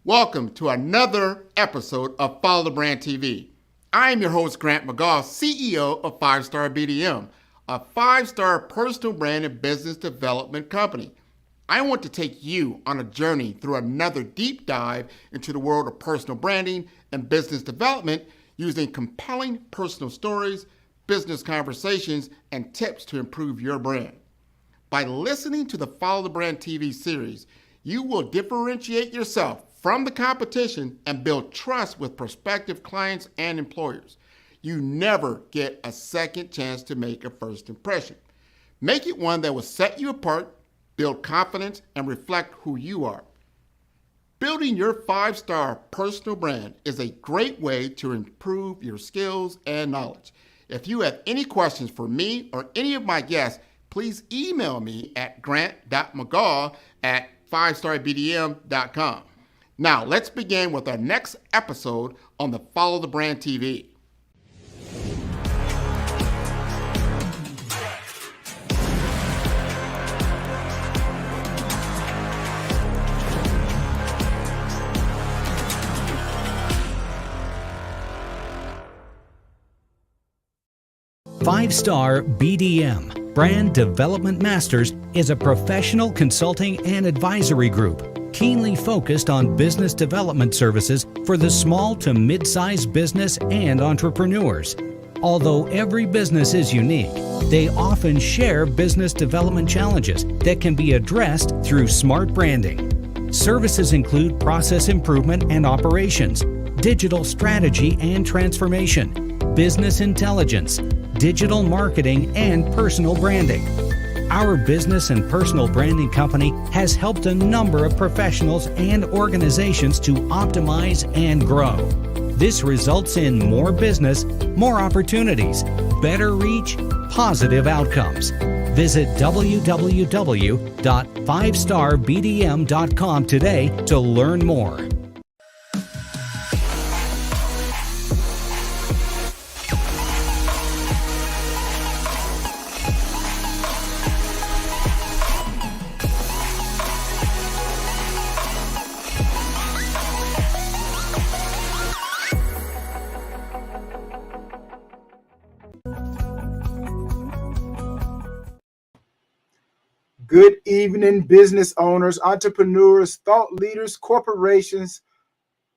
Welcome to another episode of Follow the Brand TV. I am your host, Grant McGaugh, CEO of 5-Star BDM, a 5-star personal brand and business development company. I want to take you on a journey through another deep dive into the world of personal branding and business development using compelling personal stories, business conversations, and tips to improve your brand. By listening to the Follow the Brand TV series, you will differentiate yourself from the competition and build trust with prospective clients and employers. You never get a second chance to make a first impression. Make it one that will set you apart, build confidence, and reflect who you are. Building your 5-star personal brand is a great way to improve your skills and knowledge. If you have any questions for me or any of my guests, please email me at grant.mcgaugh@5starbdm.com. Now, let's begin with our next episode on the Follow the Brand TV. Five-Star BDM, Brand Development Masters, is a professional consulting and advisory group keenly focused on business development services for the small to mid-sized business and entrepreneurs. Although every business is unique, they often share business development challenges that can be addressed through smart branding. Services include process improvement and operations, digital strategy and transformation, business intelligence, digital marketing, and personal branding. Our business and personal branding company has helped a number of professionals and organizations to optimize and grow. This results in more business, more opportunities, better reach, positive outcomes. Visit www.5starbdm.com today to learn more. Good evening, business owners, entrepreneurs, thought leaders, corporations.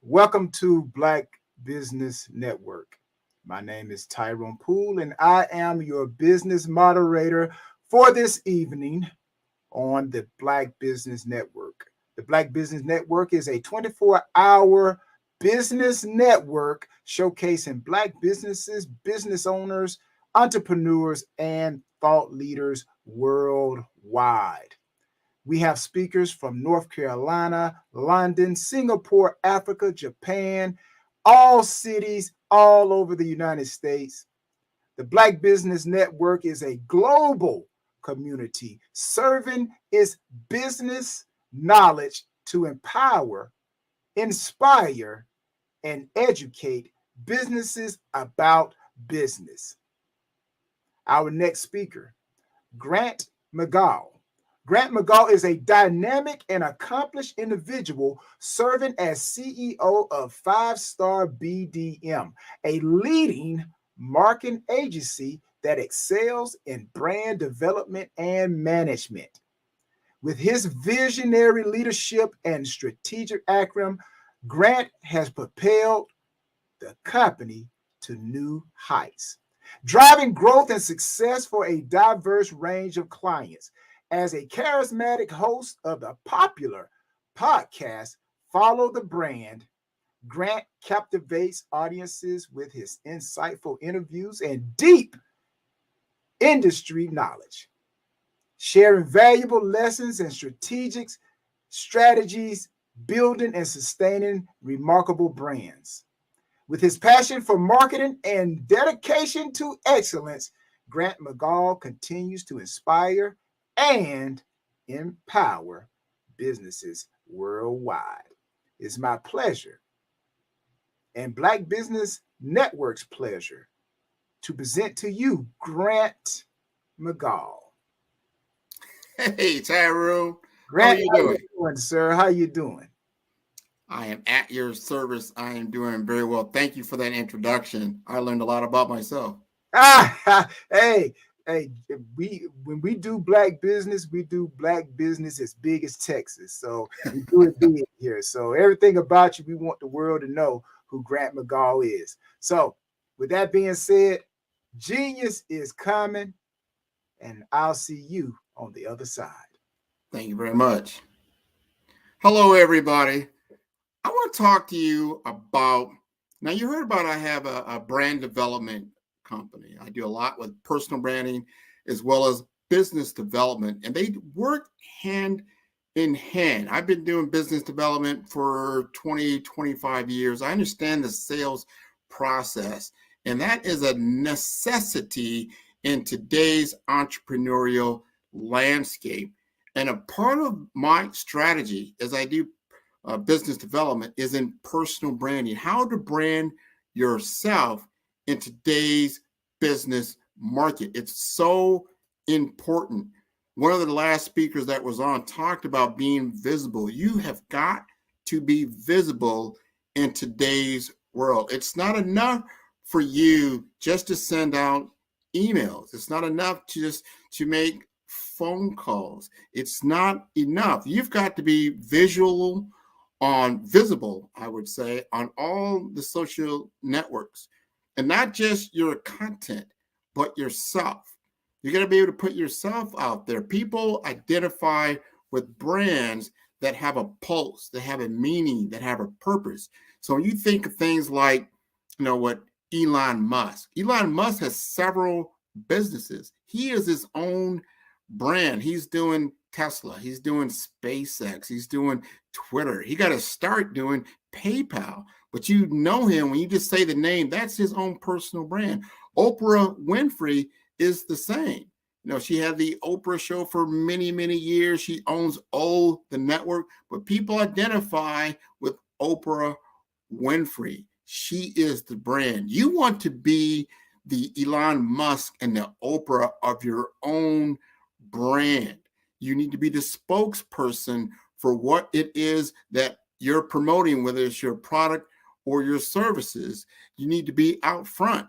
Welcome to Black Business Network. My name is Tyrone Poole, and I am your business moderator for this evening on the Black Business Network. The Black Business Network is a 24-hour business network showcasing Black businesses, business owners, entrepreneurs, and thought leaders worldwide. We have speakers from North Carolina, London, Singapore, Africa, Japan, all cities all over the United States. The Black Business Network is a global community serving its business knowledge to empower, inspire, and educate businesses about business. Our next speaker, Grant McGaugh. Grant McGaugh is a dynamic and accomplished individual serving as CEO of 5-Star BDM, a leading marketing agency that excels in brand development and management. With his visionary leadership and strategic acumen, Grant has propelled the company to new heights, driving growth and success for a diverse range of clients. As a charismatic host of the popular podcast, Follow the Brand, Grant captivates audiences with his insightful interviews and deep industry knowledge, sharing valuable lessons and strategies, building and sustaining remarkable brands. With his passion for marketing and dedication to excellence, Grant McGaugh continues to inspire and empower businesses worldwide. It's my pleasure and Black Business Network's pleasure to present to you Grant McGaugh. Hey, Tyrone. Grant, how you doing, sir? How you doing? I am at your service. I am doing very well. Thank you for that introduction. I learned a lot about myself. Hey, when we do black business, we do black business as big as Texas. So we do it big here. So everything about you, we want the world to know who Grant McGaugh is. So with that being said, genius is coming, and I'll see you on the other side. Thank you very much. Hello, everybody. I want to talk to you about, now you heard about I have a brand development company. I do a lot with personal branding as well as business development, and they work hand in hand. I've been doing business development for 20, 25 years. I understand the sales process, and that is a necessity in today's entrepreneurial landscape. And a part of my strategy as I do business development is in personal branding, how to brand yourself in today's business market. It's so important. One of the last speakers that was on talked about being visible. You have got to be visible in today's world. It's not enough for you just to send out emails. It's not enough to make phone calls. It's not enough. You've got to be visible, I would say, on all the social networks, and not just your content, but yourself. You're going to be able to put yourself out there. People identify with brands that have a pulse, that have a meaning, that have a purpose. So when you think of things like, what Elon Musk has several businesses. He is his own brand. He's doing Tesla. He's doing SpaceX. He's doing Twitter. He got to start doing PayPal. But you know him when you just say the name. That's his own personal brand. Oprah Winfrey is the same. She had the Oprah show for many, many years. She owns the network, but people identify with Oprah Winfrey. She is the brand. You want to be the Elon Musk and the Oprah of your own brand. You need to be the spokesperson for what it is that you're promoting, whether it's your product or your services. You need to be out front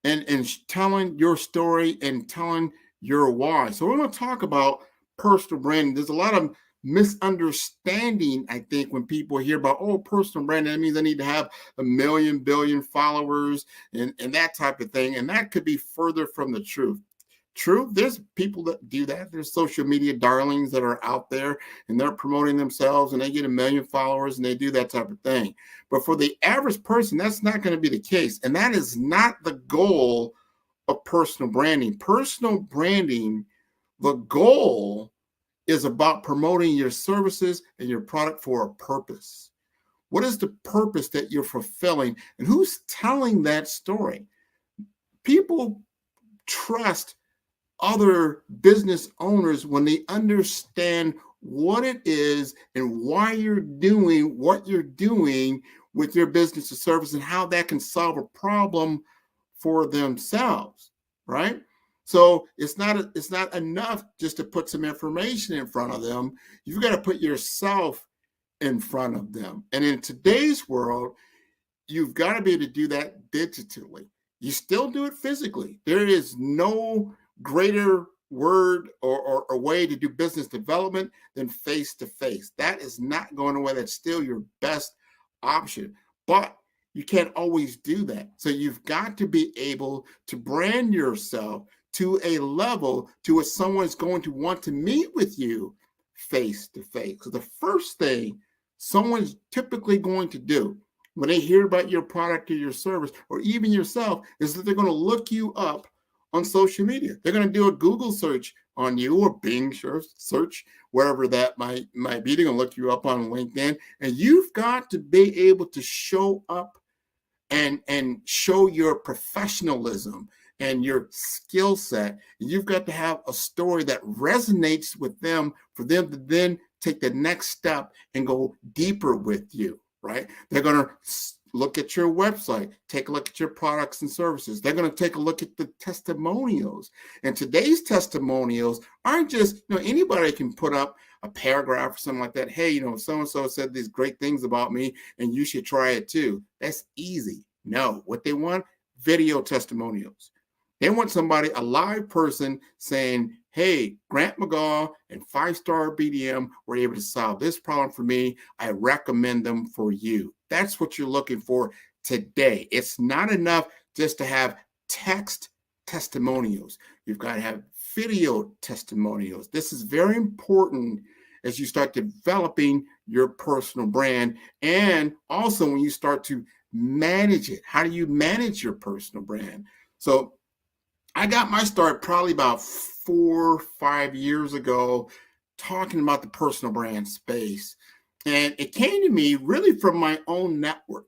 and telling your story and telling your why. So we're going to talk about personal branding. There's a lot of misunderstanding, I think, when people hear about, personal branding, that means I need to have 1 million, billion followers and that type of thing. And that could be further from the truth. True, there's people that do that. There's social media darlings that are out there and they're promoting themselves and they get 1 million followers and they do that type of thing. But for the average person, that's not going to be the case. And that is not the goal of personal branding. Personal branding, the goal is about promoting your services and your product for a purpose. What is the purpose that you're fulfilling? And who's telling that story? People trust other business owners when they understand what it is and why you're doing what you're doing with your business or service and how that can solve a problem for themselves, right? So it's not enough just to put some information in front of them. You've got to put yourself in front of them. And in today's world, you've got to be able to do that digitally. You still do it physically. There is no greater word or a way to do business development than face-to-face. That is not going away. That's still your best option. But you can't always do that. So you've got to be able to brand yourself to a level to where someone's going to want to meet with you face-to-face. So the first thing someone's typically going to do when they hear about your product or your service or even yourself is that they're going to look you up on social media. They're going to do a Google search on you or Bing search, wherever that might be. They're going to look you up on LinkedIn. And you've got to be able to show up and show your professionalism and your skill set. You've got to have a story that resonates with them for them to then take the next step and go deeper with you, right? They're going to look at your website, take a look at your products and services. They're going to take a look at the testimonials. And today's testimonials aren't just, anybody can put up a paragraph or something like that. Hey, so-and-so said these great things about me and you should try it too. That's easy. No, what they want, video testimonials. They want somebody, a live person saying, hey, Grant McGaugh and 5-Star BDM were able to solve this problem for me. I recommend them for you. That's what you're looking for today. It's not enough just to have text testimonials. You've got to have video testimonials. This is very important as you start developing your personal brand, and also when you start to manage it. How do you manage your personal brand? So I got my start probably about 4 or 5 years ago talking about the personal brand space. And it came to me really from my own network.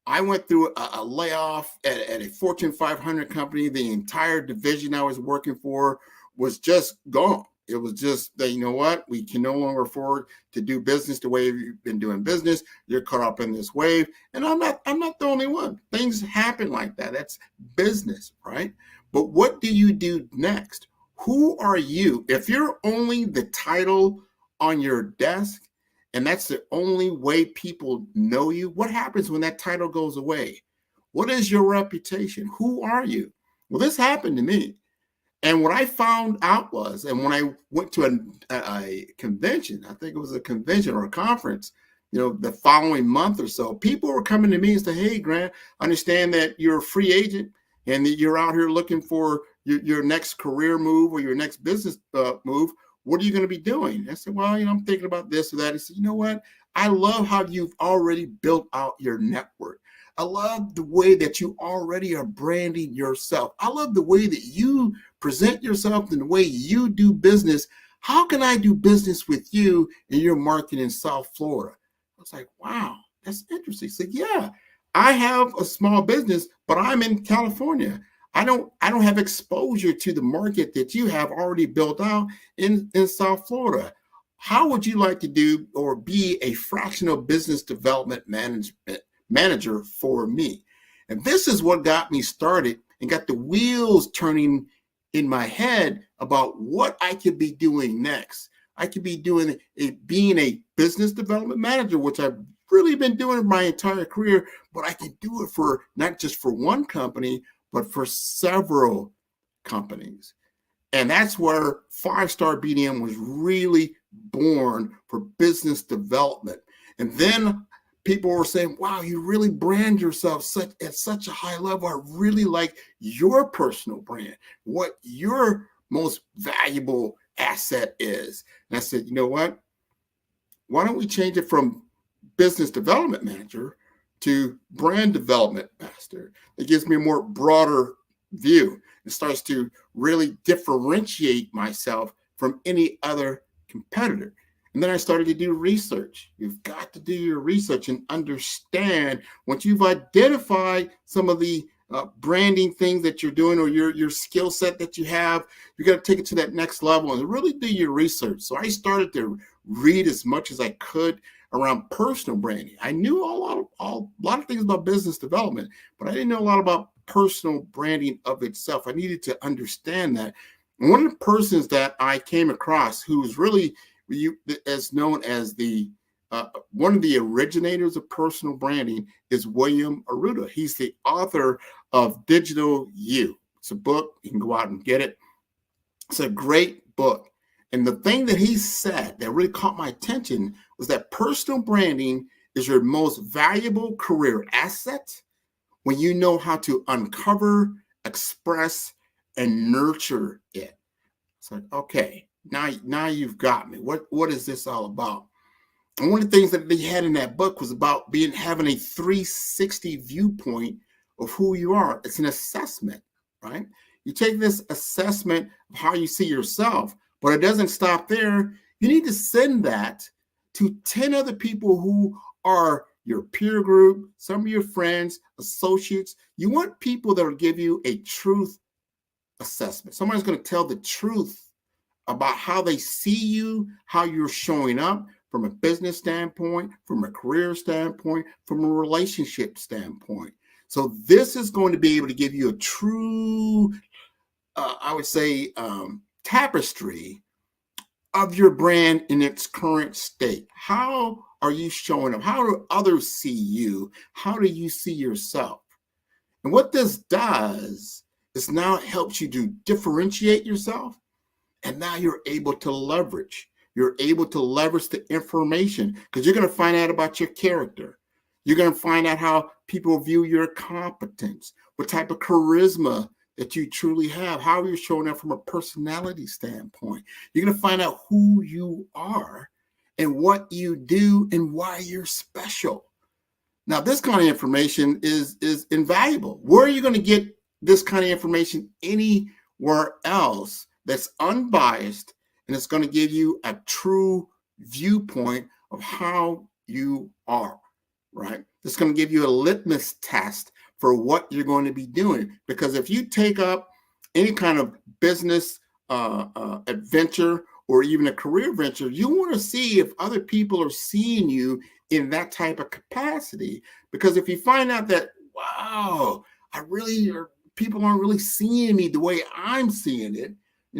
I went through a layoff at a Fortune 500 company. The entire division I was working for was just gone. It was just that, you know what, we can no longer afford to do business the way you've been doing business. You're caught up in this wave. And I'm not the only one. Things happen like that. That's business, right? But what do you do next? Who are you? If you're only the title on your desk, and that's the only way people know you, what happens when that title goes away? What is your reputation? Who are you? Well, this happened to me. And what I found out was, and when I went to a convention, I think it was a convention or a conference, the following month or so, people were coming to me and say, hey, Grant, I understand that you're a free agent and that you're out here looking for your next career move or your next business move. What are you going to be doing? I said, well, I'm thinking about this or that. He said, you know what? I love how you've already built out your network. I love the way that you already are branding yourself. I love the way that you present yourself and the way you do business. How can I do business with you in your market in South Florida? I was like, wow, that's interesting. He said, yeah, I have a small business, but I'm in California. I don't have exposure to the market that you have already built out in South Florida. How would you like to do or be a fractional business development manager for me? And this is what got me started and got the wheels turning in my head about what I could be doing next. I could be being a business development manager, which I've really been doing my entire career, but I can do it for not just for one company, but for several companies. And that's where 5-Star BDM was really born, for business development. And then people were saying, wow, you really brand yourself at such a high level. I really like your personal brand, what your most valuable asset is. And I said, you know what? Why don't we change it from business development manager to brand development master? It gives me a more broader view. It starts to really differentiate myself from any other competitor. And then I started to do research. You've got to do your research and understand, once you've identified some of the branding things that you're doing or your skill set that you have, you got to take it to that next level and really do your research. So I started to read as much as I could around personal branding. I knew a lot of things about business development, but I didn't know a lot about personal branding of itself. I needed to understand that. And one of the persons that I came across who was really as known as one of the originators of personal branding is William Arruda. He's the author of Digital You. It's a book. You can go out and get it. It's a great book. And the thing that he said that really caught my attention was that personal branding is your most valuable career asset when you know how to uncover, express, and nurture it. It's like, okay, now you've got me. What is this all about? And one of the things that they had in that book was about having a 360 viewpoint of who you are. It's an assessment, right? You take this assessment of how you see yourself, but it doesn't stop there. You need to send that to 10 other people who are your peer group, some of your friends, associates. You want people that will give you a truth assessment. Somebody's going to tell the truth about how they see you, how you're showing up from a business standpoint, from a career standpoint, from a relationship standpoint. So this is going to be able to give you a true, I would say, tapestry of your brand in its current state. How are you showing up? How do others see you? How do you see yourself? And what this does is now it helps you to differentiate yourself. And now you're able to leverage. You're able to leverage the information because you're going to find out about your character. You're going to find out how people view your competence, what type of charisma that you truly have, how you're showing up from a personality standpoint. You're going to find out who you are and what you do and why you're special. Now, this kind of information is invaluable. Where are you going to get this kind of information anywhere else that's unbiased, and it's going to give you a true viewpoint of how you are, right? It's going to give you a litmus test for what you're going to be doing. Because if you take up any kind of business adventure or even a career venture, you want to see if other people are seeing you in that type of capacity. Because if you find out that, wow, people aren't really seeing me the way I'm seeing it,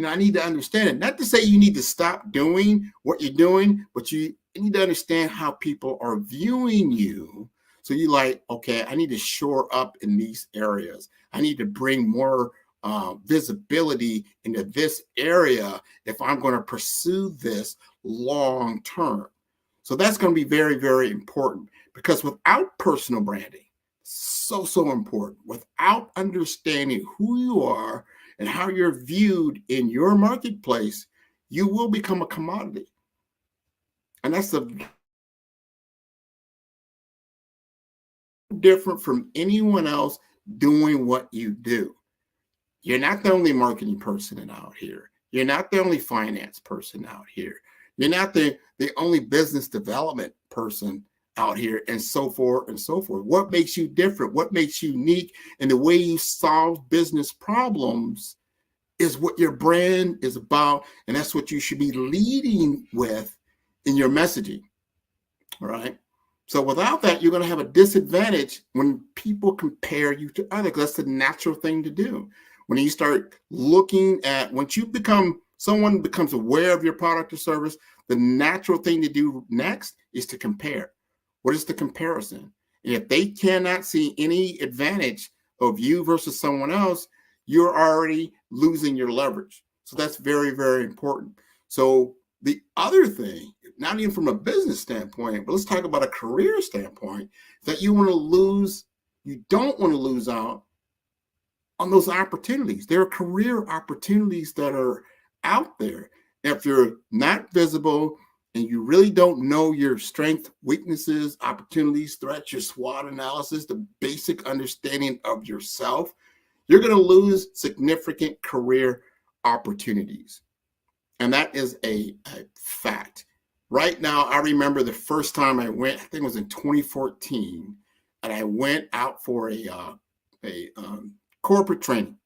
I need to understand it. Not to say you need to stop doing what you're doing, but you need to understand how people are viewing you. So you're like, okay, I need to shore up in these areas. I need to bring more visibility into this area if I'm going to pursue this long term. So that's going to be very, very important, because without personal branding, so important, without understanding who you are and how you're viewed in your marketplace, you will become a commodity. And that's different from anyone else doing what you do. You're not the only marketing person out here. You're not the only finance person out here. You're not the only business development person out here, and so forth and so forth. What makes you different? What makes you unique? And the way you solve business problems is what your brand is about. And that's what you should be leading with in your messaging. All right. So without that, you're going to have a disadvantage when people compare you to others. That's the natural thing to do. When you start looking at, once someone becomes aware of your product or service, the natural thing to do next is to compare. What is the comparison? And if they cannot see any advantage of you versus someone else, you're already losing your leverage. So that's very, very important. So the other thing, not even from a business standpoint, but let's talk about a career standpoint, that you don't want to lose out on those opportunities. There are career opportunities that are out there. If you're not visible and you really don't know your strengths, weaknesses, opportunities, threats, your SWOT analysis, the basic understanding of yourself, you're going to lose significant career opportunities. And that is a fact. Right now, I remember the first time I went, I think it was in 2014, and I went out for a corporate training.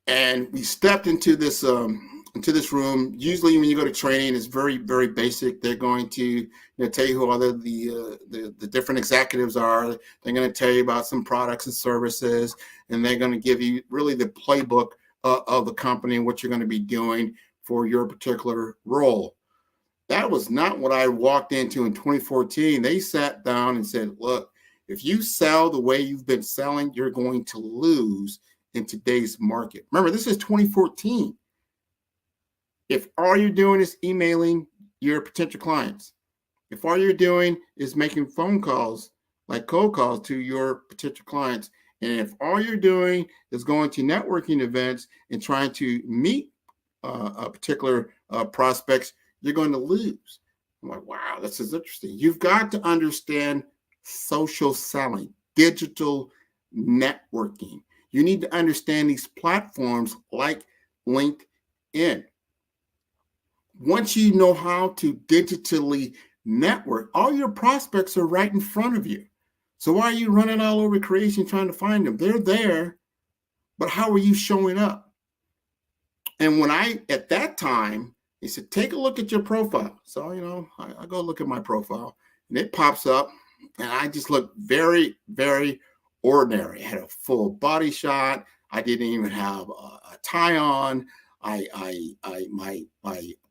And we stepped into this room. Usually when you go to training, it's very, very basic. They're going to tell you who all the different executives are. They're going to tell you about some products and services, and they're going to give you really the playbook of the company and what you're going to be doing for your particular role. That was not what I walked into in 2014. They sat down and said, look, if you sell the way you've been selling, you're going to lose in today's market. Remember, this is 2014. If all you're doing is emailing your potential clients, if all you're doing is making phone calls, like cold calls to your potential clients, and if all you're doing is going to networking events and trying to meet a particular prospects, you're going to lose. I'm like, wow, this is interesting. You've got to understand social selling, digital networking. You need to understand these platforms like LinkedIn. Once you know how to digitally network, all your prospects are right in front of you. So why are you running all over creation trying to find them? They're there, but how are you showing up? And at that time, he said, take a look at your profile. So, I go look at my profile and it pops up and I just look very, very ordinary. I had a full body shot. I didn't even have a tie on. My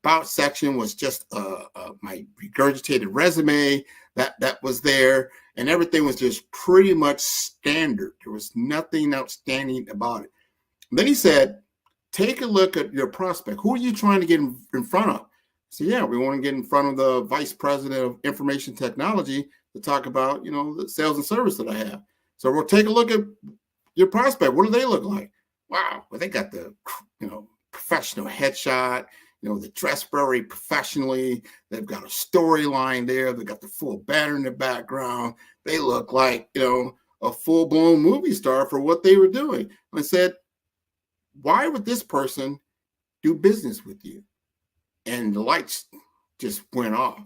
about section was just my regurgitated resume that was there, and everything was just pretty much standard. There was nothing outstanding about it. And then he said, take a look at your prospect. Who are you trying to get in front of? So yeah, we want to get in front of the vice president of information technology to talk about, the sales and service that I have. So we'll take a look at your prospect. What do they look like? Wow, well, they got the, professional headshot, they dress very professionally. They've got a storyline there. They've got the full banner in the background. They look like, a full-blown movie star for what they were doing. And I said, why would this person do business with you? And the lights just went off.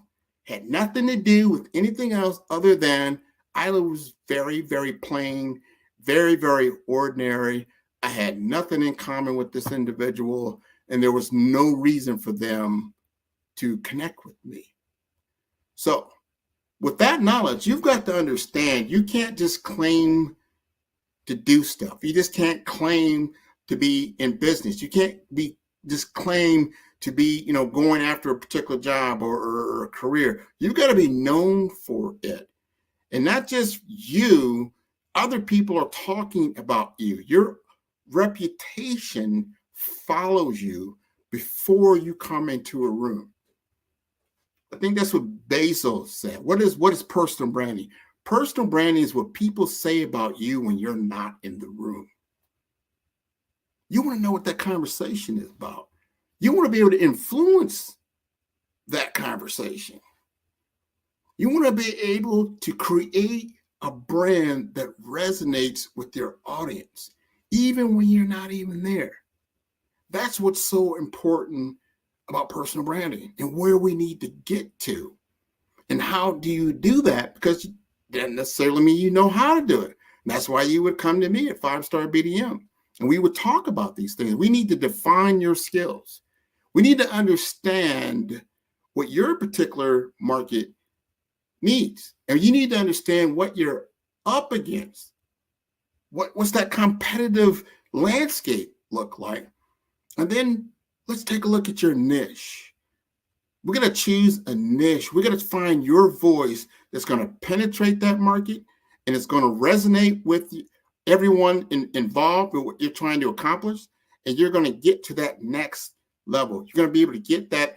Had nothing to do with anything else other than I was very, very plain, very, very ordinary. I had nothing in common with this individual, and there was no reason for them to connect with me. So with that knowledge, you've got to understand you can't just claim to do stuff. You just can't claim to be in business. You can't just claim to be, going after a particular job or a career. You've got to be known for it. And not just you, other people are talking about you. Your reputation follows you before you come into a room. I think that's what Bustle said. What is personal branding? Personal branding is what people say about you when you're not in the room. You want to know what that conversation is about. You want to be able to influence that conversation. You want to be able to create a brand that resonates with your audience, even when you're not even there. That's what's so important about personal branding and where we need to get to. And how do you do that? Because it doesn't necessarily mean you know how to do it. And that's why you would come to me at 5-Star BDM. And we would talk about these things. We need to define your skills. We need to understand what your particular market needs. And you need to understand what you're up against. What's that competitive landscape look like? And then let's take a look at your niche. We're going to choose a niche. We're going to find your voice that's going to penetrate that market, and it's going to resonate with everyone involved with what you're trying to accomplish. And you're going to get to that next level. You're going to be able to get that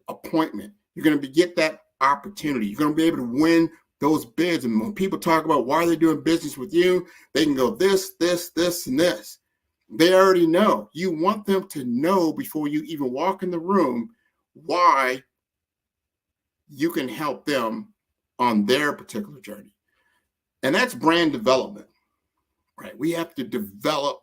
appointment. You're going to get that opportunity. You're going to be able to win those bids. And when people talk about why they're doing business with you, they can go this, and this. They already know. You want them to know before you even walk in the room why you can help them on their particular journey. And that's brand development, right? We have to develop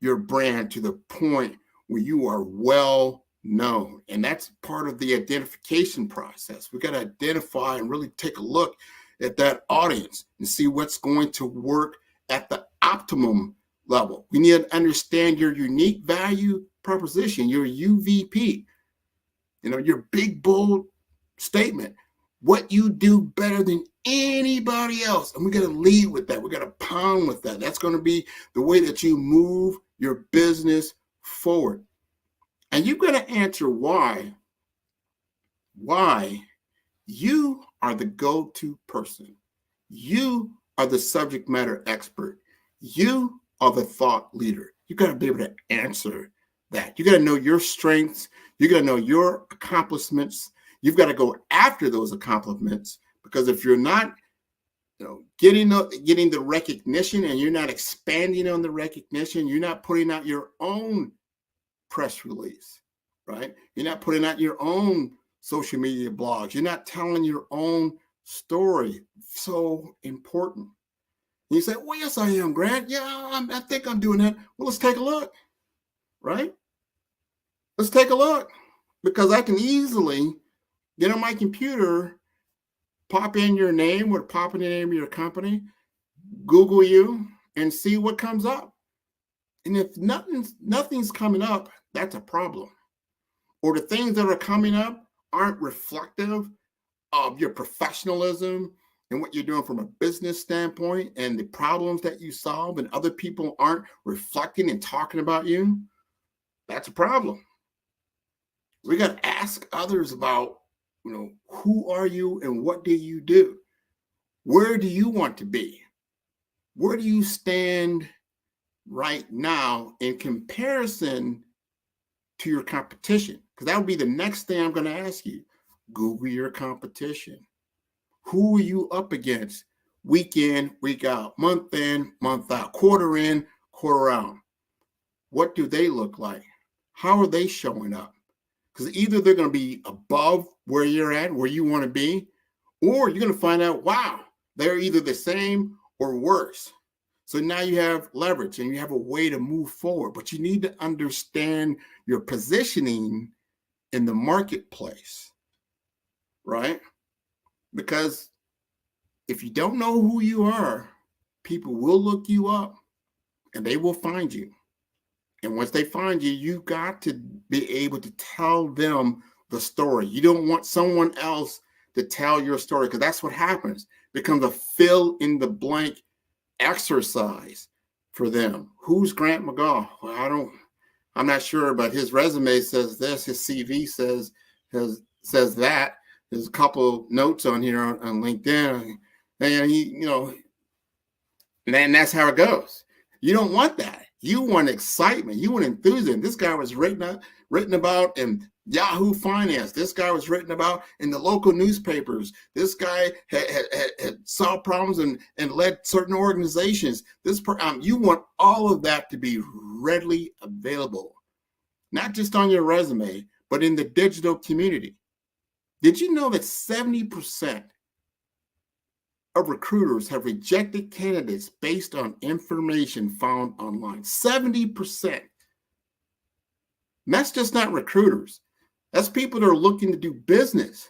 your brand to the point where you are well known. And that's part of the identification process. We got to identify and really take a look at that audience and see what's going to work at the optimum level. We need to understand your unique value proposition, your UVP, your big, bold statement, what you do better than anybody else. And we got to lead with that. We got to pound with that. That's going to be the way that you move your business forward. And you've got to answer why you are the go-to person. You are the subject matter expert. You are the thought leader. You got to be able to answer that. You got to know your strengths. You got to know your accomplishments. You've got to go after those accomplishments, because if you're not, getting the recognition and you're not expanding on the recognition, you're not putting out your own press release, right? You're not putting out your own social media blogs. You're not telling your own story. So important. And you say, well, yes, I am, Grant. Yeah, I think I'm doing that. Well, let's take a look, right? Let's take a look, because I can easily get on my computer, pop in your name or pop in the name of your company, Google you, and see what comes up. And if nothing's coming up, that's a problem. Or the things that are coming up aren't reflective of your professionalism and what you're doing from a business standpoint and the problems that you solve, and other people aren't reflecting and talking about you, That's a problem. We got to ask others about, who are you and what do you do? Where do you want to be? Where do you stand right now in comparison to your competition? Because that would be the next thing I'm going to ask you. Google your competition. Who are you up against? Week in, week out, month in, month out, quarter in, quarter out. What do they look like? How are they showing up? Because either they're going to be above where you're at, where you want to be, or you're going to find out, wow, they're either the same or worse. So now you have leverage and you have a way to move forward, but you need to understand your positioning in the marketplace, right? Because if you don't know who you are, people will look you up and they will find you. And once they find you, you've got to be able to tell them the story. You don't want someone else to tell your story, because that's what happens. It becomes a fill in the blank exercise for them. Who's Grant McGaugh? Well, I'm not sure, but his resume says this, his CV says that. There's a couple notes on here on LinkedIn, and and that's how it goes. You don't want that. You want excitement. You want enthusiasm. This guy was written about in Yahoo Finance. This guy was written about in the local newspapers. This guy had solved problems and led certain organizations. You want all of that to be readily available, not just on your resume, but in the digital community. Did you know that 70% of recruiters have rejected candidates based on information found online? 70%. And that's just not recruiters. That's people that are looking to do business.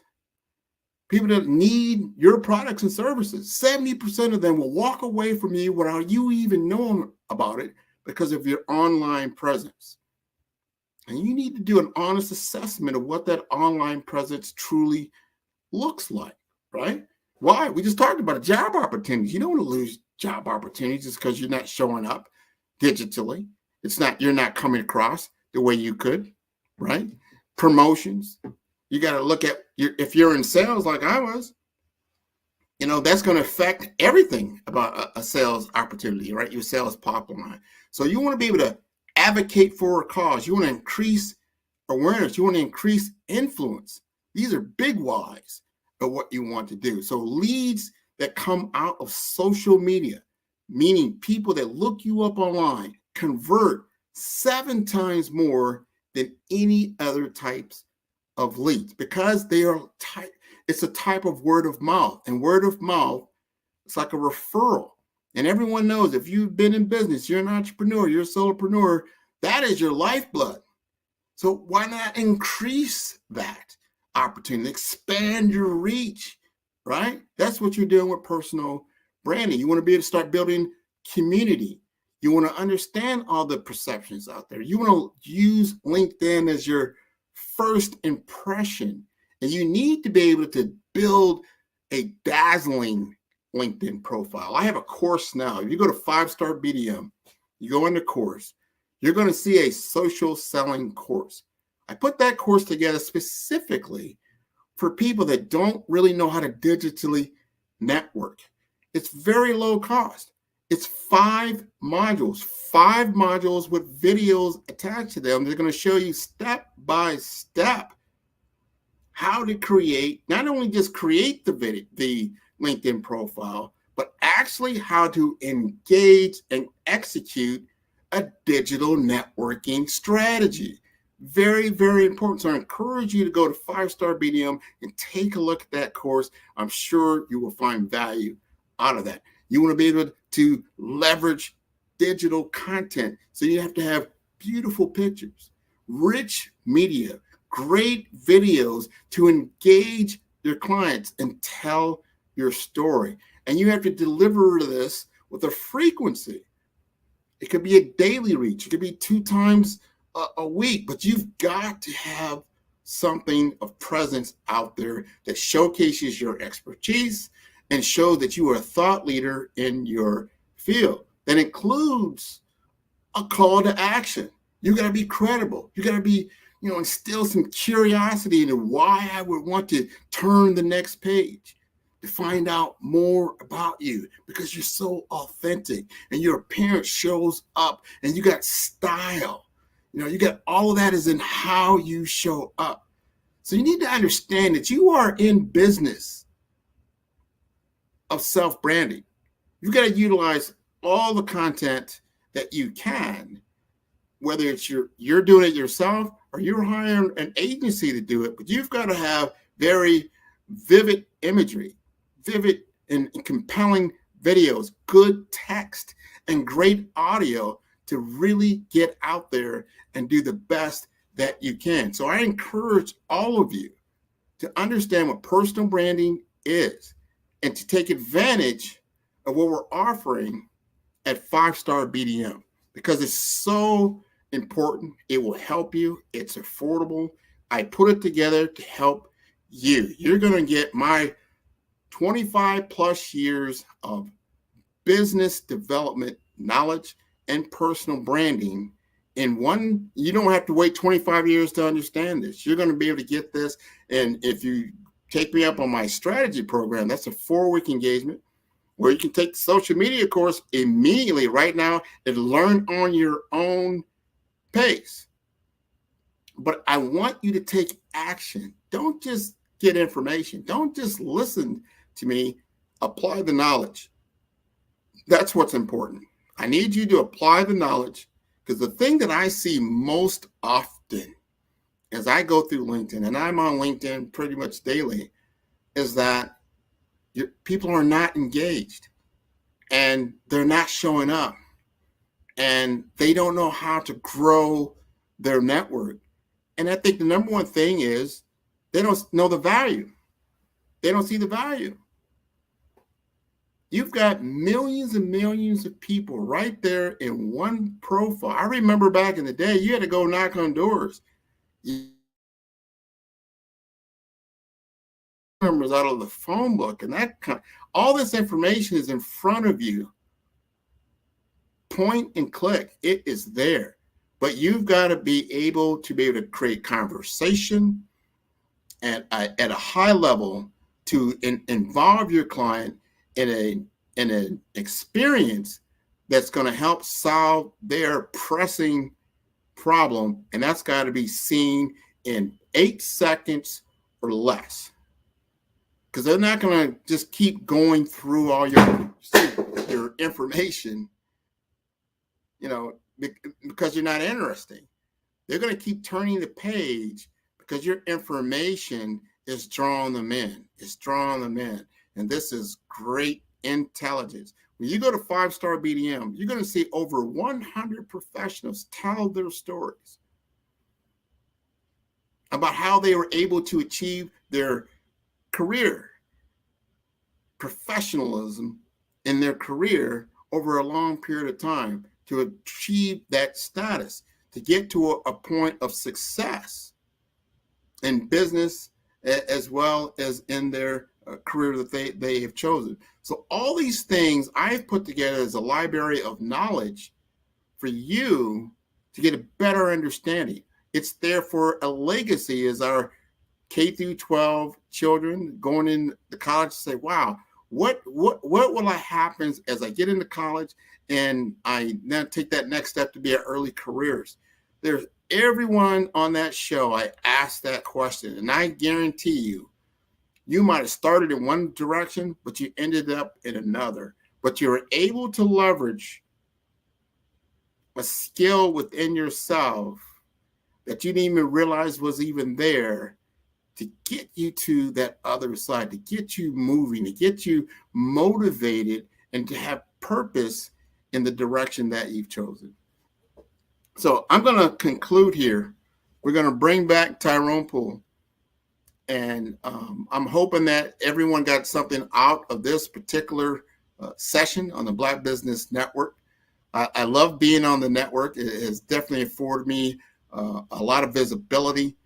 People that need your products and services. 70% of them will walk away from you without you even knowing about it because of your online presence. And you need to do an honest assessment of what that online presence truly looks like, right? Why? We just talked about job opportunities. You don't want to lose job opportunities just because you're not showing up digitally. You're not coming across the way you could, right? Promotions. You got to look at if you're in sales like I was, that's going to affect everything about a sales opportunity, right? Your sales pipeline. So you want to be able to advocate for a cause. You want to increase awareness. You want to increase influence. These are big whys of what you want to do. So leads that come out of social media, meaning people that look you up online, convert 7 times more than any other types of leads, because it's a type of word of mouth, and word of mouth, it's like a referral. And everyone knows if you've been in business, you're an entrepreneur, you're a solopreneur, that is your lifeblood. So why not increase that opportunity, expand your reach, right? That's what you're doing with personal branding. You want to be able to start building community. You want to understand all the perceptions out there. You want to use LinkedIn as your first impression, and you need to be able to build a dazzling LinkedIn profile. I have a course now. If you go to 5-Star BDM, you go into course, you're going to see a social selling course. I put that course together specifically for people that don't really know how to digitally network. It's very low cost. It's 5 modules with videos attached to them. They're going to show you step by step how to create, not only just create the LinkedIn profile, but actually how to engage and execute a digital networking strategy. Very, very important. So I encourage you to go to 5-Star BDM and take a look at that course. I'm sure you will find value out of that. You want to be able to leverage digital content. So you have to have beautiful pictures, rich media, great videos to engage your clients and tell your story. And you have to deliver this with a frequency. It could be a daily reach. It could be 2 times a week, but you've got to have something of presence out there that showcases your expertise and show that you are a thought leader in your field. That includes a call to action. You got to be credible. You got to be, instill some curiosity into why I would want to turn the next page to find out more about you, because you're so authentic and your appearance shows up and you got style. You got all of that is in how you show up. So you need to understand that you are in business of self-branding. You've got to utilize all the content that you can, whether it's you're doing it yourself or you're hiring an agency to do it, but you've got to have very vivid imagery, vivid and compelling videos, good text, and great audio to really get out there and do the best that you can. So I encourage all of you to understand what personal branding is and to take advantage of what we're offering at 5-Star BDM, because it's so important. It will help you. It's affordable. I put it together to help you. You're going to get my 25 plus years of business development knowledge and personal branding in one. You don't have to wait 25 years to understand this. You're going to be able to get this. And if you take me up on my strategy program, that's a 4-week engagement where you can take the social media course immediately right now and learn on your own pace. But I want you to take action. Don't just get information. Don't just listen to me. Apply the knowledge. That's what's important. I need you to apply the knowledge, because the thing that I see most often as I go through LinkedIn, and I'm on LinkedIn pretty much daily, is that people are not engaged and they're not showing up and they don't know how to grow their network. And I think the number one thing is they don't know the value. They don't see the value. You've got millions and millions of people right there in one profile. I remember back in the day, you had to go knock on doors. Numbers out of the phone book, and all this information is in front of you. Point and click, it is there. But you've got to be able to create conversation at a high level to involve your client in an experience that's going to help solve their pressing problem, and that's got to be seen in 8 seconds or less. Because they're not going to just keep going through all your information, because you're not interesting. They're going to keep turning the page because your information is drawing them in. It's drawing them in. And this is great intelligence. When you go to 5-Star BDM, you're going to see over 100 professionals tell their stories about how they were able to achieve their career, professionalism in their career over a long period of time to achieve that status, to get to a point of success in business as well as in their career that they have chosen. So all these things I've put together as a library of knowledge for you to get a better understanding. It's there for a legacy as our K through 12 children going in the college to say, wow, what will happen as I get into college and I now take that next step to be at early careers? There's everyone on that show, I asked that question, and I guarantee you might have started in one direction, but you ended up in another. But you were able to leverage a skill within yourself that you didn't even realize was even there to get you to that other side, to get you moving, to get you motivated, and to have purpose in the direction that you've chosen. So I'm going to conclude here. We're going to bring back Tyrone Poole. And I'm hoping that everyone got something out of this particular session on the Black Business Network. I love being on the network. It has definitely afforded me a lot of visibility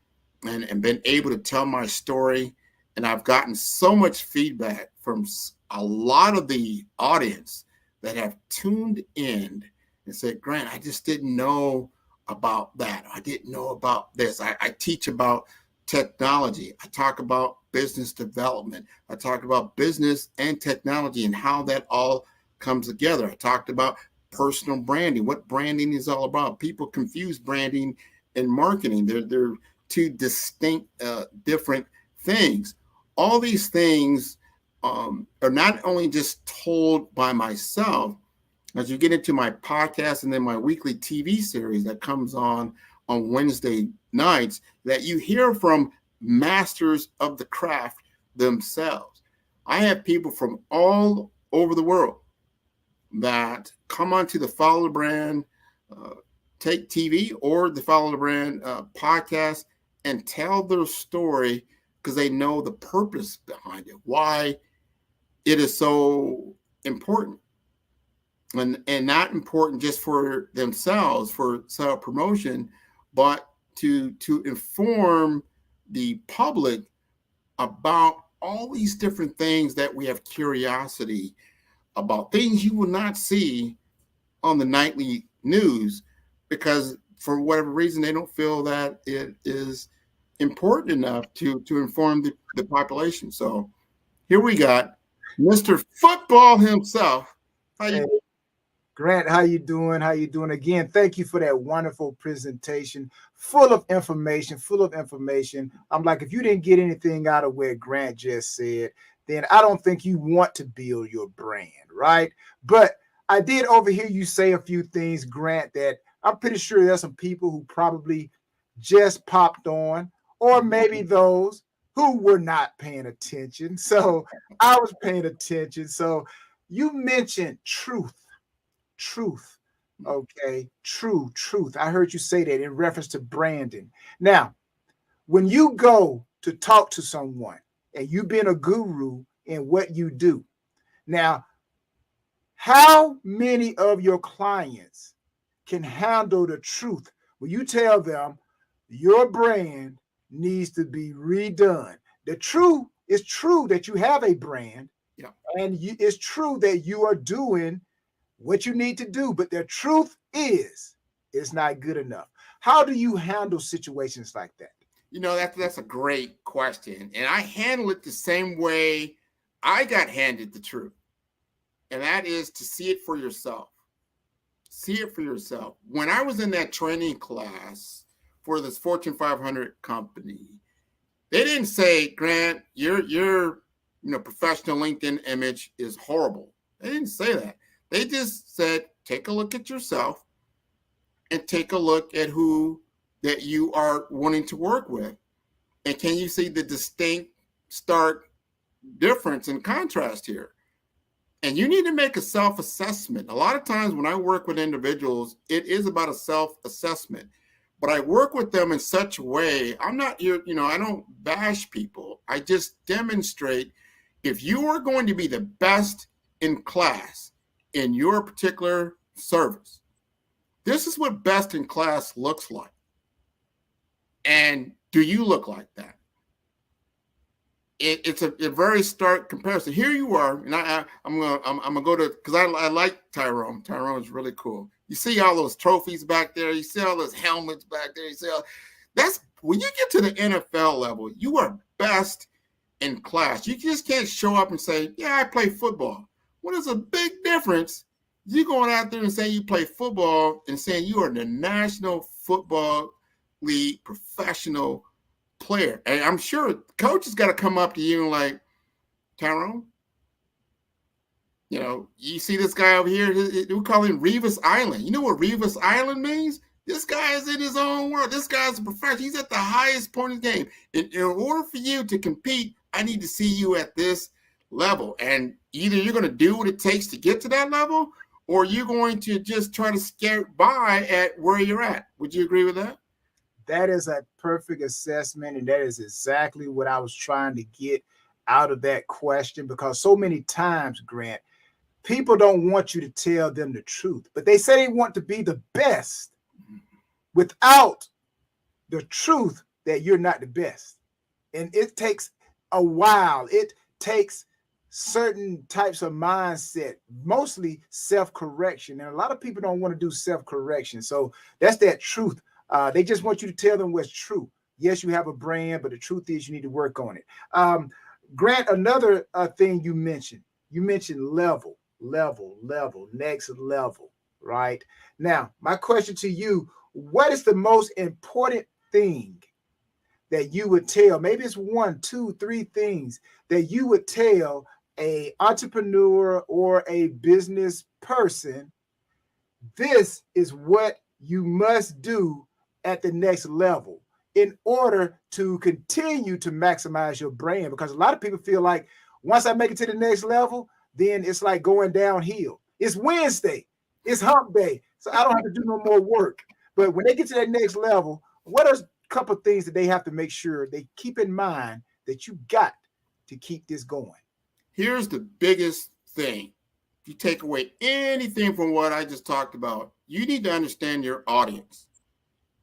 and been able to tell my story. And I've gotten so much feedback from a lot of the audience that have tuned in and said, Grant, I just didn't know about that. I didn't know about this. I teach about technology. I talk about business development. I talk about business and technology and how that all comes together. I talked about personal branding, what branding is all about. People confuse branding and marketing. They're two distinct, different things. All these things are not only just told by myself. As you get into my podcast and then my weekly TV series that comes on Wednesday nights, that you hear from masters of the craft themselves. I have people from all over the world that come onto the Follow the Brand Take TV or the Follow the Brand podcast and tell their story because they know the purpose behind it, why it is so important. And not important just for themselves, for self-promotion, but to inform the public about all these different things that we have curiosity about, things you will not see on the nightly news because for whatever reason they don't feel that it is important enough to inform the population. So here we got Mr. Football himself. How you? Grant, how you doing? How you doing? Again, thank you for that wonderful presentation, full of information, I'm like, if you didn't get anything out of what Grant just said, then I don't think you want to build your brand, right? But I did overhear you say a few things, Grant, that I'm pretty sure there's some people who probably just popped on, or maybe those who were not paying attention. So I was paying attention. So you mentioned truth. Okay, truth. I heard you say that in reference to branding. Now, when you go to talk to someone and you've been a guru in what you do, now, how many of your clients can handle the truth when you tell them your brand needs to be redone? The truth is true that you have a brand, Yeah. and it's true that you are doing what you need to do, but the truth is it's not good enough. How do you handle situations like that? You know, that's a great question. And I handle it the same way I got handed the truth. And that is to see it for yourself. See it for yourself. When I was in that training class for this Fortune 500 company, they didn't say, Grant, your professional LinkedIn image is horrible. They didn't say that. They just said, take a look at yourself and take a look at who that you are wanting to work with. And can you see the distinct, stark difference and contrast here? And you need to make a self-assessment. A lot of times when I work with individuals, it is about a self-assessment. But I work with them in such a way, I'm not here, I don't bash people. I just demonstrate if you are going to be the best in class in your particular service, this is what best in class looks like. And do you look like that? It's a very stark comparison. Here you are, and I'm gonna go to, because I like Tyrone. Tyrone is really cool. You see all those trophies back there. You see all those helmets back there. You see that's when you get to the NFL level, you are best in class. You just can't show up and say, "Yeah, I play football." What is a big difference? You going out there and saying you play football and saying you are the National Football League professional player. And I'm sure coach has got to come up to you and like, Tyrone, you see this guy over here, we call him Revis Island. You know what Revis Island means? This guy is in his own world. This guy's a professional. He's at the highest point in the game. In order for you to compete, I need to see you at this level. And either you're going to do what it takes to get to that level, or you're going to just try to skate by at where you're at. Would you agree with that? That is a perfect assessment, and that is exactly what I was trying to get out of that question, because so many times, Grant, people don't want you to tell them the truth, but they say they want to be the best without the truth that you're not the best. And it takes a while. It takes certain types of mindset, mostly self-correction. And a lot of people don't want to do self-correction. So that's that truth. They just want you to tell them what's true. Yes, you have a brand, but the truth is you need to work on it. Grant, another thing you mentioned level, next level, right? Now, my question to you, what is the most important thing that you would tell? Maybe it's 1, 2, 3 things that you would tell a entrepreneur or a business person. This is what you must do at the next level in order to continue to maximize your brand. Because a lot of people feel like once I make it to the next level, then it's like going downhill. It's Wednesday, it's hump day, so I don't have to do no more work. But when they get to that next level, what are a couple of things that they have to make sure they keep in mind that you got to keep this going? Here's the biggest thing. If you take away anything from what I just talked about, you need to understand your audience.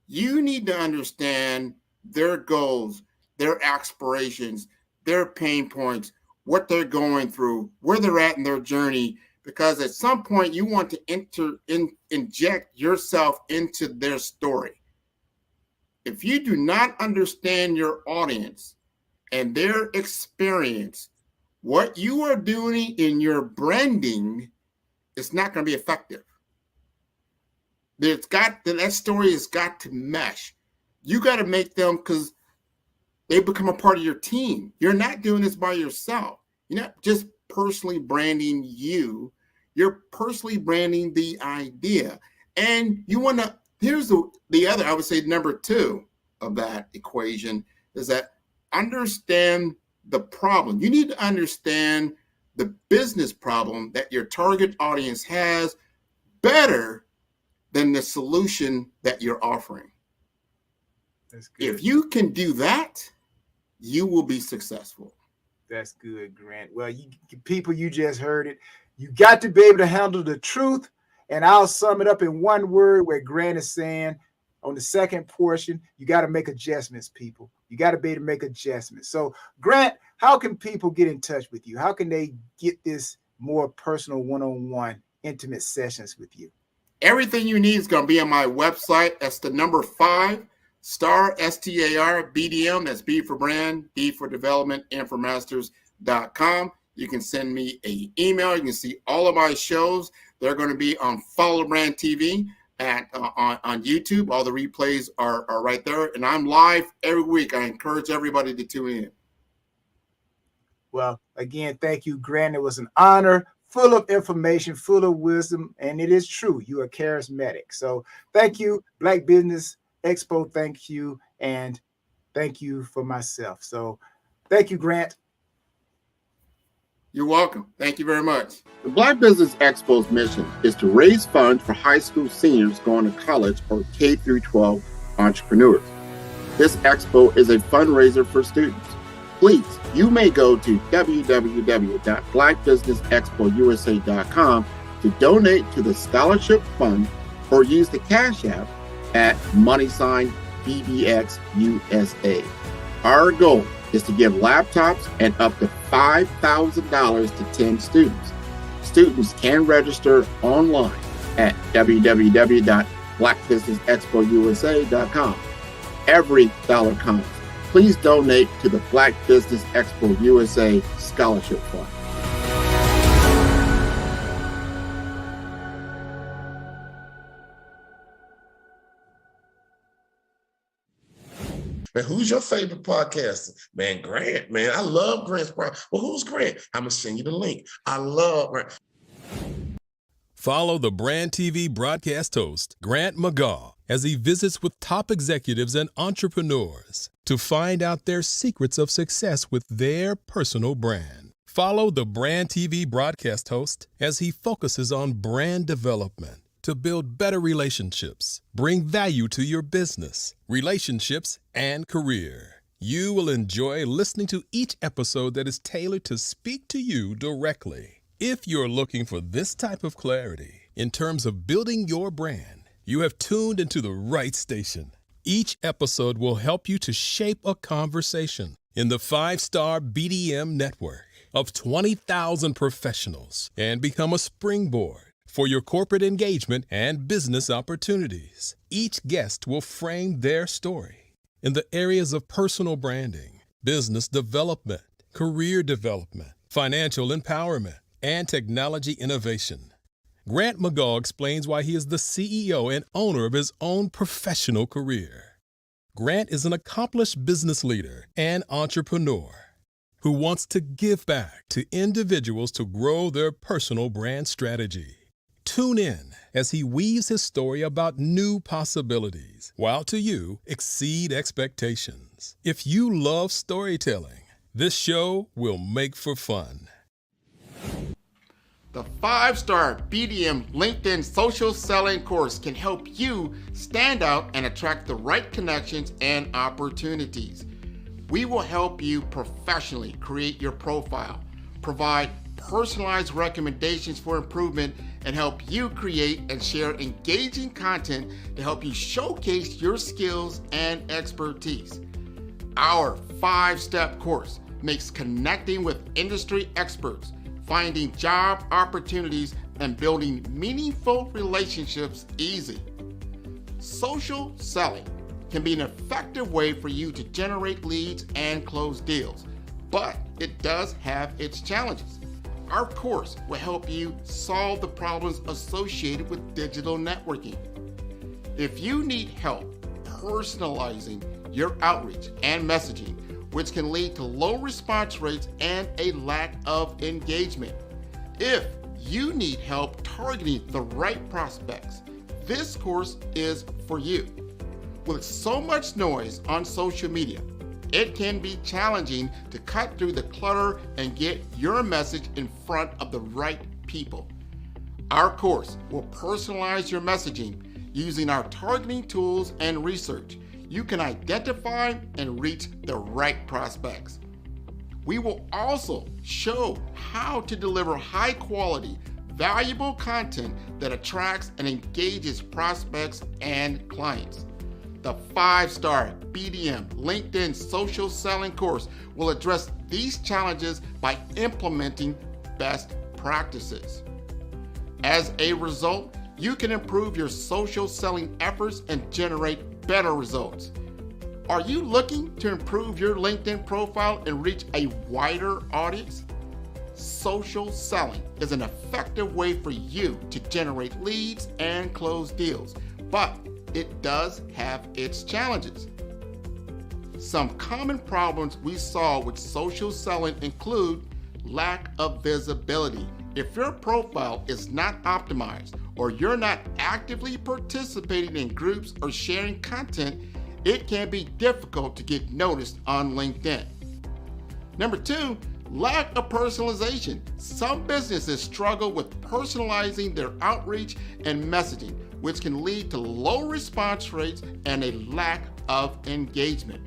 You need to understand their goals, their aspirations, their pain points, what they're going through, where they're at in their journey, because at some point you want to inject yourself into their story. If you do not understand your audience and their experience, what you are doing in your branding is not going to be effective. That story has got to mesh. You got to make them, because they become a part of your team. You're not doing this by yourself. You're not just personally branding you. You're personally branding the idea. And you want to, here's the other, I would say number 2 of that equation is that understand the problem. You need to understand the business problem that your target audience has better than the solution that you're offering. That's good. If you can do that, you will be successful. That's good, Grant. Well, people, you just heard it. You got to be able to handle the truth. And I'll sum it up in one word where Grant is saying on the second portion, you got to make adjustments, people. You got to be able to make adjustments. So, Grant, how can people get in touch with you? How can they get this more personal one-on-one intimate sessions with you? Everything you need is going to be on my website. That's the number 5 star STAR BDM. That's B for brand, D for development, M for masters.com. You can send me an email. You can see all of my shows. They're going to be on Follow the Brand TV on YouTube. All the replays are right there. And I'm live every week. I encourage everybody to tune in. Well, again, thank you, Grant. It was an honor, full of information, full of wisdom, and it is true. You are charismatic. So thank you, Black Business Expo. Thank you, and thank you for myself. So thank you, Grant. You're welcome. Thank you very much. The Black Business Expo's mission is to raise funds for high school seniors going to college or K through 12 entrepreneurs. This expo is a fundraiser for students. Please, you may go to www.blackbusinessexpousa.com to donate to the scholarship fund or use the Cash App at $BBXUSA. Our goal is to give laptops and up to $5,000 to 10 students. Students can register online at www.blackbusinessexpousa.com. Every dollar counts. Please donate to the Black Business Expo USA Scholarship Fund. Man, who's your favorite podcaster? Man, Grant, man. I love Grant's podcast. Well, who's Grant? I'm going to send you the link. I love Grant. Follow the Brand TV broadcast host, Grant McGaugh, as he visits with top executives and entrepreneurs to find out their secrets of success with their personal brand. Follow the Brand TV broadcast host as he focuses on brand development to build better relationships, bring value to your business, relationships, and career. You will enjoy listening to each episode that is tailored to speak to you directly. If you're looking for this type of clarity in terms of building your brand, you have tuned into the right station. Each episode will help you to shape a conversation in the 5-Star BDM network. of 20,000 professionals and become a springboard for your corporate engagement and business opportunities. Each guest will frame their story in the areas of personal branding, business development, career development, financial empowerment, and technology innovation. Grant McGaugh explains why he is the CEO and owner of his own professional career. Grant is an accomplished business leader and entrepreneur who wants to give back to individuals to grow their personal brand strategy. Tune in as he weaves his story about new possibilities, while to you exceed expectations. If you love storytelling, this show will make for fun. The 5-star BDM LinkedIn social selling course can help you stand out and attract the right connections and opportunities. We will help you professionally create your profile, provide personalized recommendations for improvement, and help you create and share engaging content to help you showcase your skills and expertise. Our 5-step course makes connecting with industry experts, finding job opportunities, and building meaningful relationships easy. Social selling can be an effective way for you to generate leads and close deals, but it does have its challenges. Our course will help you solve the problems associated with digital networking. If you need help personalizing your outreach and messaging, which can lead to low response rates and a lack of engagement. If you need help targeting the right prospects, this course is for you. With so much noise on social media, it can be challenging to cut through the clutter and get your message in front of the right people. Our course will personalize your messaging using our targeting tools and research. You can identify and reach the right prospects. We will also show how to deliver high quality, valuable content that attracts and engages prospects and clients. The 5-star BDM LinkedIn social selling course will address these challenges by implementing best practices. As a result, you can improve your social selling efforts and generate better results. Are you looking to improve your LinkedIn profile and reach a wider audience? Social selling is an effective way for you to generate leads and close deals, but it does have its challenges. Some common problems we saw with social selling include lack of visibility. If your profile is not optimized or you're not actively participating in groups or sharing content, it can be difficult to get noticed on LinkedIn. Number 2, lack of personalization. Some businesses struggle with personalizing their outreach and messaging, which can lead to low response rates and a lack of engagement.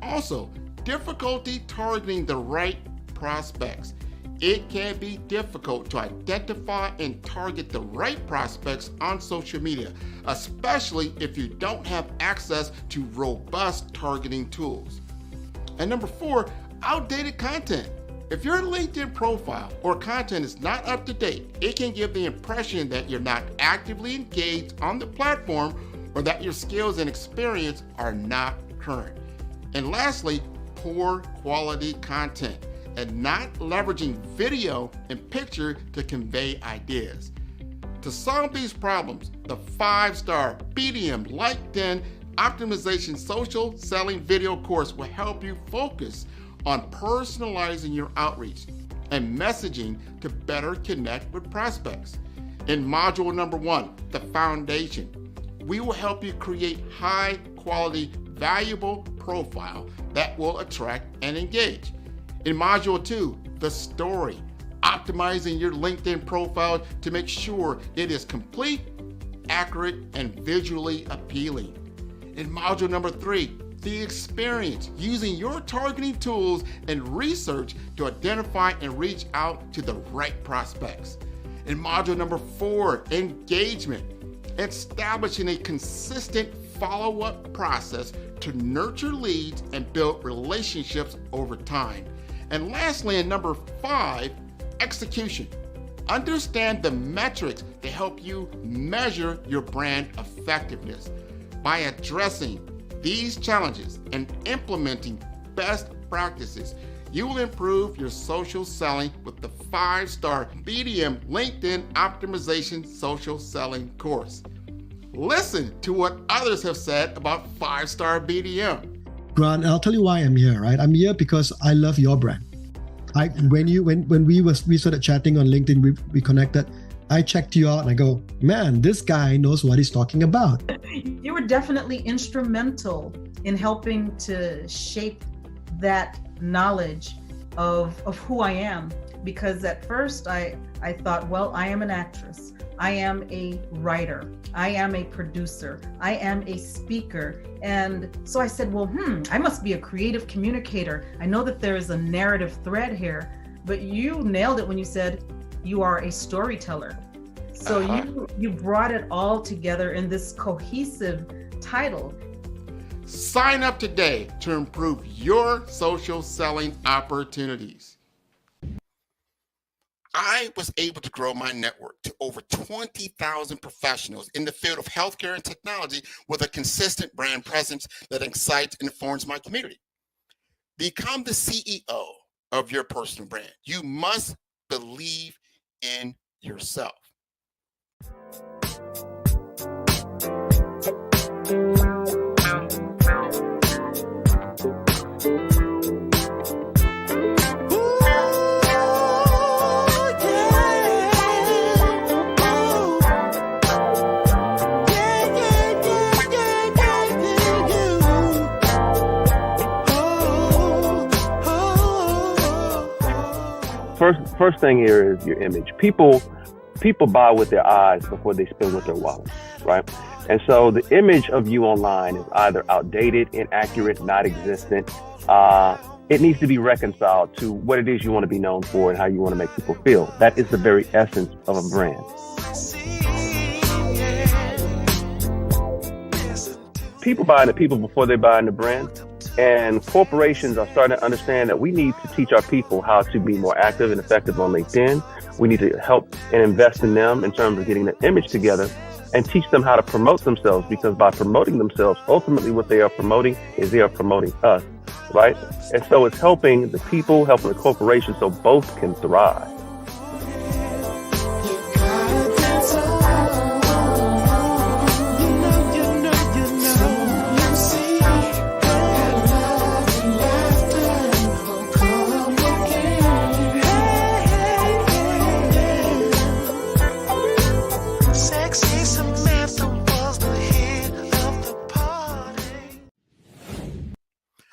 Also, difficulty targeting the right prospects. It can be difficult to identify and target the right prospects on social media, especially if you don't have access to robust targeting tools. And number 4, outdated content. If your LinkedIn profile or content is not up to date, it can give the impression that you're not actively engaged on the platform or that your skills and experience are not current. And lastly, poor quality content and not leveraging video and picture to convey ideas. To solve these problems, the 5-star BDM LinkedIn Optimization Social Selling Video course will help you focus on personalizing your outreach and messaging to better connect with prospects. In module number 1, the foundation, we will help you create high quality, valuable profile that will attract and engage. In module 2, the story, optimizing your LinkedIn profile to make sure it is complete, accurate, and visually appealing. In module number 3, the experience, using your targeting tools and research to identify and reach out to the right prospects. In module number 4, engagement, establishing a consistent follow-up process to nurture leads and build relationships over time. And lastly, in number 5, execution. Understand the metrics to help you measure your brand effectiveness. By addressing these challenges and implementing best practices, you will improve your social selling with the 5-star BDM LinkedIn Optimization Social Selling course. Listen to what others have said about 5-star BDM. Grant, I'll tell you why I'm here, right? I'm here because I love your brand. When we started chatting on LinkedIn, we connected. I checked you out and I go, man, this guy knows what he's talking about. You were definitely instrumental in helping to shape that knowledge of who I am. Because at first I thought, well, I am an actress. I am a writer. I am a producer. I am a speaker. And so I said, well, I must be a creative communicator. I know that there is a narrative thread here, but you nailed it when you said you are a storyteller. So you brought it all together in this cohesive title. Sign up today to improve your social selling opportunities. I was able to grow my network to over 20,000 professionals in the field of healthcare and technology with a consistent brand presence that excites and informs my community. Become the CEO of your personal brand. You must believe in yourself. First thing here is your image. People buy with their eyes before they spend with their wallet, right? And so the image of you online is either outdated, inaccurate, not existent. It needs to be reconciled to what it is you want to be known for and how you want to make people feel. That is the very essence of a brand. People buy into people before they buy into brand. And corporations are starting to understand that we need to teach our people how to be more active and effective on LinkedIn. We need to help and invest in them in terms of getting the image together and teach them how to promote themselves, because by promoting themselves, ultimately what they are promoting is they are promoting us, right? And so it's helping the people, helping the corporation so both can thrive.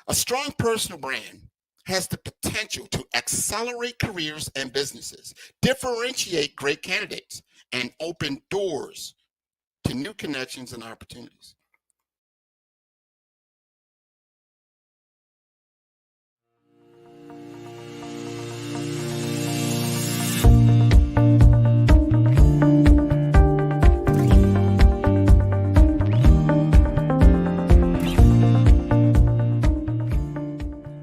A strong personal brand has the potential to accelerate careers and businesses, differentiate great candidates, and open doors to new connections and opportunities.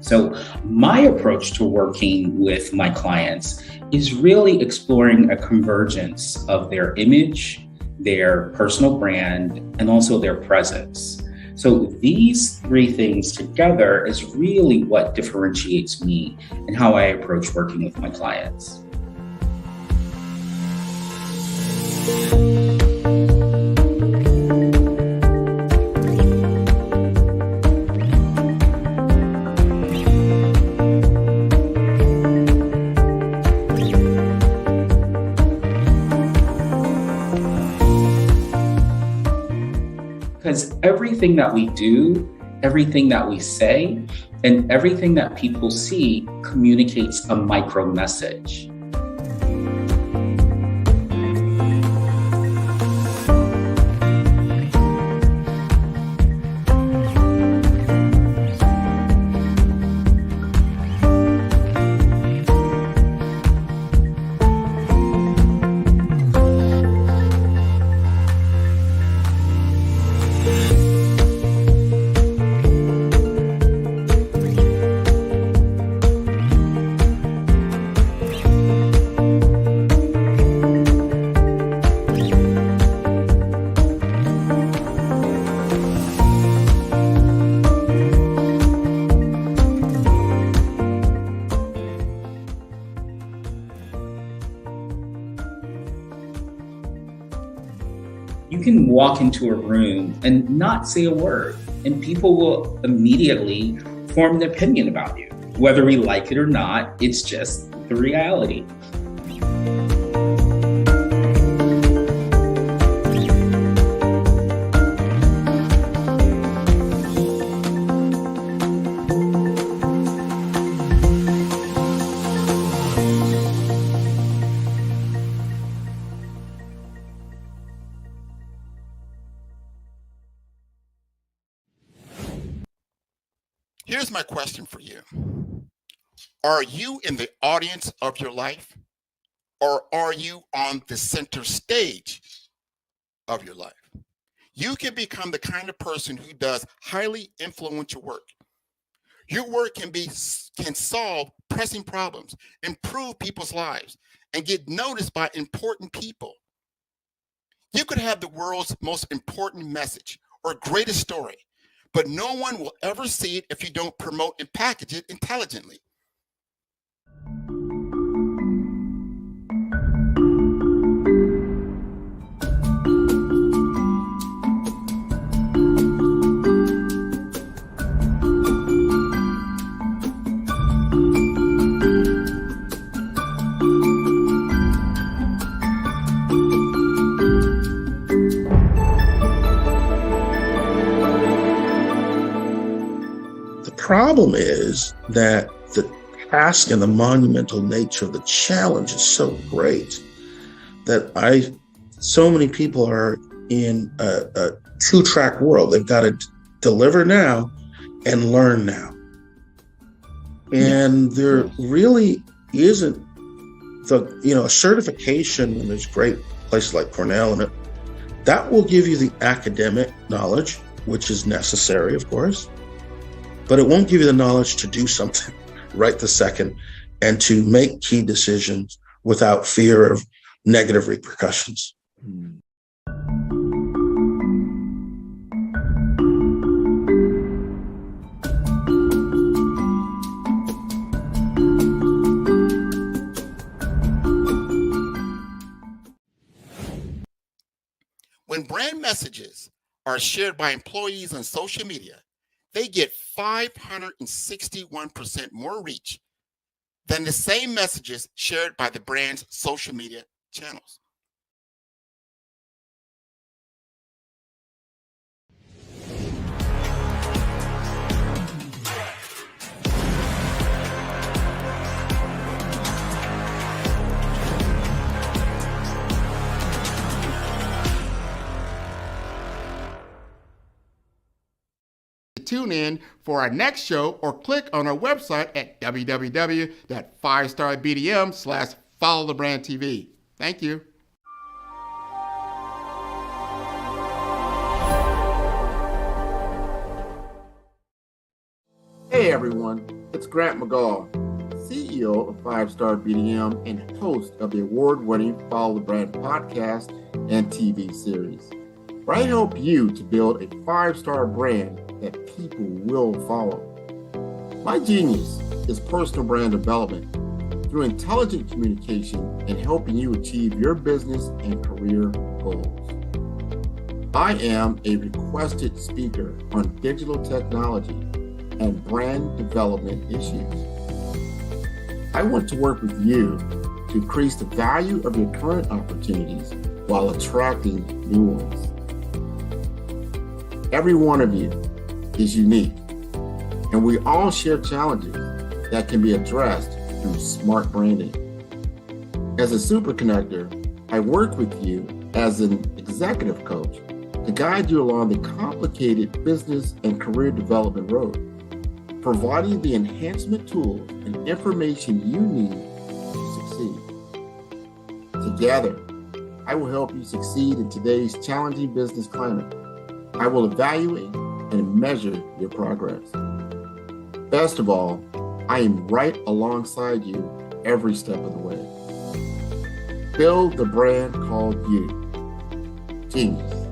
So my approach to working with my clients is really exploring a convergence of their image, their personal brand, and also their presence. So these three things together is really what differentiates me and how I approach working with my clients. Because everything that we do, everything that we say, and everything that people see communicates a micro message. walk into a room and not say a word, and people will immediately form an opinion about you. Whether we like it or not, it's just the reality. Here's my question for you. Are you in the audience of your life, or are you on the center stage of your life? You can become the kind of person who does highly influential work. Your work can solve pressing problems, improve people's lives, and get noticed by important people. You could have the world's most important message or greatest story, but no one will ever see it if you don't promote and package it intelligently. Problem is that the task and the monumental nature of the challenge is so great that so many people are in a two-track world. They've got to deliver now and learn now. And there really isn't a certification, and there's great places like Cornell, and that will give you the academic knowledge, which is necessary, of course. But it won't give you the knowledge to do something right this second and to make key decisions without fear of negative repercussions. When brand messages are shared by employees on social media, they get 561% more reach than the same messages shared by the brand's social media channels. Tune in for our next show or click on our website at www.5starbdm/followthebrandtv. Thank you. Hey everyone, it's Grant McGaugh, CEO of 5-Star BDM and host of the award-winning Follow the Brand podcast and TV series, where I help you to build a 5-star brand that people will follow. My genius is personal brand development through intelligent communication and helping you achieve your business and career goals. I am a requested speaker on digital technology and brand development issues. I want to work with you to increase the value of your current opportunities while attracting new ones. Every one of you is unique, and we all share challenges that can be addressed through smart branding. As a super connector, I work with you as an executive coach to guide you along the complicated business and career development road, providing the enhancement tools and information you need to succeed. Together, I will help you succeed in today's challenging business climate. I will evaluate and measure your progress. Best of all, I am right alongside you every step of the way. Build the brand called you. Genius.